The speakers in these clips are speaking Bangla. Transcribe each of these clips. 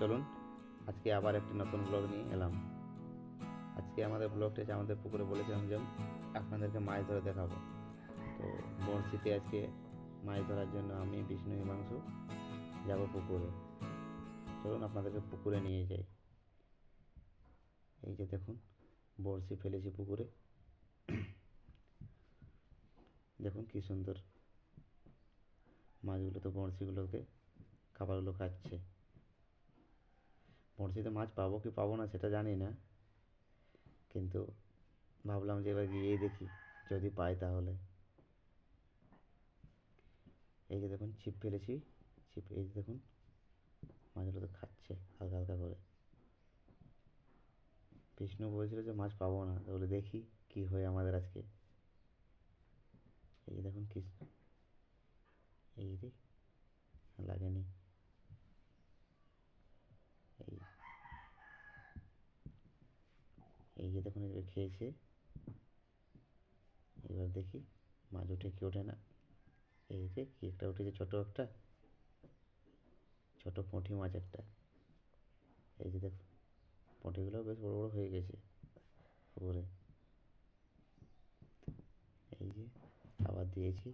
চলুন আজকে আবার একটি নতুন ব্লগ নিয়ে এলাম। আজকে আমাদের ব্লগটা যে আমাদের পুকুরে বলেছিলাম যে আপনাদেরকে মাছ ধরে দেখাবো। তো বড়শিতে আজকে মাছ ধরার জন্য আমি বিষ্ণু হিমাংশু যাব পুকুরে। চলুন আপনাদেরকে পুকুরে নিয়ে যাই। এই যে দেখুন, বড়শি ফেলেছি পুকুরে। দেখুন কি সুন্দর মাছগুলো, তো বড়শিগুলোকে খাবারগুলো খাচ্ছে। বড়শিতে মাছ পাবো কি পাবো না সেটা জানি না, কিন্তু ভাবলাম যে এবার গিয়েই দেখি, যদি পাই তাহলে। এই যে দেখুন ছিপ ফেলেছি, এই যে দেখুন মাছগুলো তো খাচ্ছে হালকা হালকা করে। বিষ্ণু বলছিল যে মাছ পাবো না, তাহলে দেখি কি হয় আমাদের আজকে। এই যে দেখুন কি, এই রে লাগেনি। এই এই যে দেখুন এবার খেয়েছে। এবার দেখি মাছ ওঠে কি ওঠে না। এই যে কি একটা উঠেছে, ছোট একটা, ছোট পুঁটি মাছ একটা। এই যে দেখুন পুঁটিগুলো বেশ বড় বড় হয়ে গেছে পুকুরে। এই যে খাবার দিয়েছি,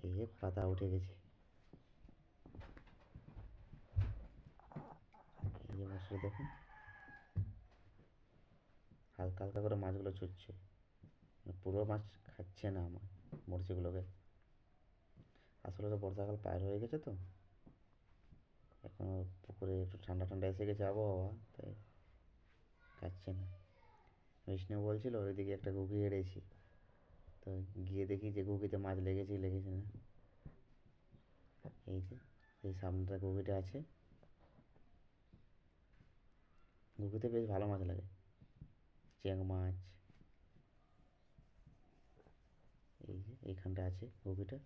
এই যে পাতা উঠে গেছে। এই যে মাছটা দেখুন হালকা হালকা করে মাছগুলো ছুটছে, পুরো মাছ খাচ্ছে না আমার বড়শিগুলোকে। আসলে তো বর্ষাকাল পার হয়ে গেছে, তো এখনও পুকুরে একটু ঠান্ডা ঠান্ডা এসে গেছে আবহাওয়া, তাই খাচ্ছে না। বিষ্ণু বলছিল ওইদিকে একটা ঘুঘি এড়েছি, তো গিয়ে দেখি যে ঘুঘিতে মাছ লেগেছে লেগেছে না। এই যে এই সামনেটা ঘুঘিটা আছে, ঘুঘিতে বেশ ভালো মাছ লাগে, চেং মাছ। এই যে এইখানটা আছে ঘুঘিটা।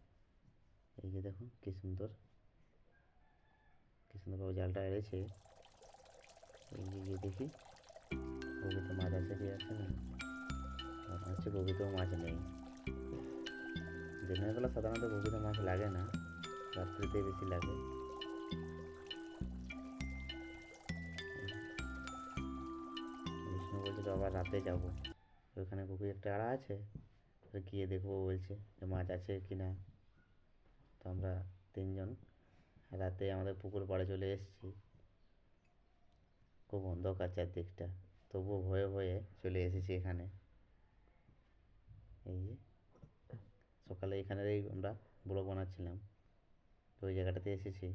এই যে দেখুন কি সুন্দর, কি সুন্দরভাবে জালটা এড়েছে। এই যে গিয়ে দেখি ঘুঘিতে মাছ আছে কি আছে না। মনে হচ্ছে ঘুঘিতেও মাছ নেই। দিনের বেলা সাধারণত ঘুঘিতে মাছ লাগে না, রাত্রিতে বেশি লাগে। বিষ্ণু বলছিল আবার রাতে যাব, ওইখানে ঘুঘি একটা আড়া আছে, গিয়ে দেখবো বলছে যে মাছ আছে কি না। তো আমরা তিনজন রাতে আমাদের পুকুর পাড়ে চলে এসেছি। খুব অন্ধকার চারদিকটা, তবুও ভয়ে ভয়ে চলে এসেছি এখানে। এই যে সকালে এখানেই আমরা ব্লগ বানাচ্ছিলাম, তো ওই জায়গাটাতে এসেছি।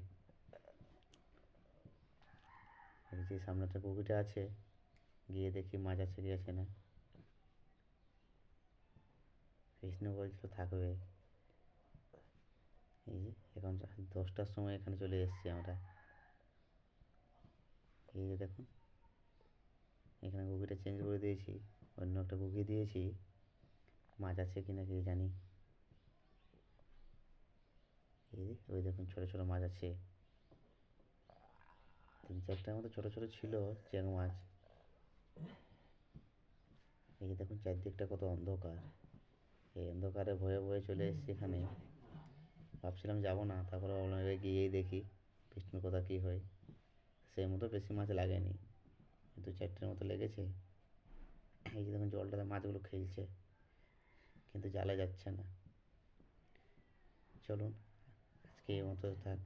এই যে সামনেটা পুকুরটা আছে, গিয়ে দেখি মাছ আছে কি আছে না। কৃষ্ণ বলছিল থাকবে। এই যে এখন 10টার সময় এখানে চলে এসেছি আমরা। এই যে দেখুন এখানে ঘুঘিটা চেঞ্জ করে দিয়েছি, অন্য একটা ঘুঘি দিয়েছি। মাছ আছে কি না কি জানি। এই ওই দেখুন ছোটো ছোটো মাছ আছে, 3-4টার মতো ছোটো ছোটো ছিল চ্যাং মাছ। এই যে দেখুন চারদিকটা কত অন্ধকার, এই অন্ধকারে ভয়ে ভয়ে চলে এসেছি এখানে। ভাবছিলাম যাবো না, তারপরে ভাবলাম এবার গিয়েই দেখি বিষ্ণুর কথা কী হয়। সেই মতো বেশি মাছ লাগেনি, 2-4টের মতো লেগেছে। এই যে দেখুন জলটাতে মাছগুলো খেলছে, কিন্তু জালে যাচ্ছে না। চলুন আজকে এই মতো থাক।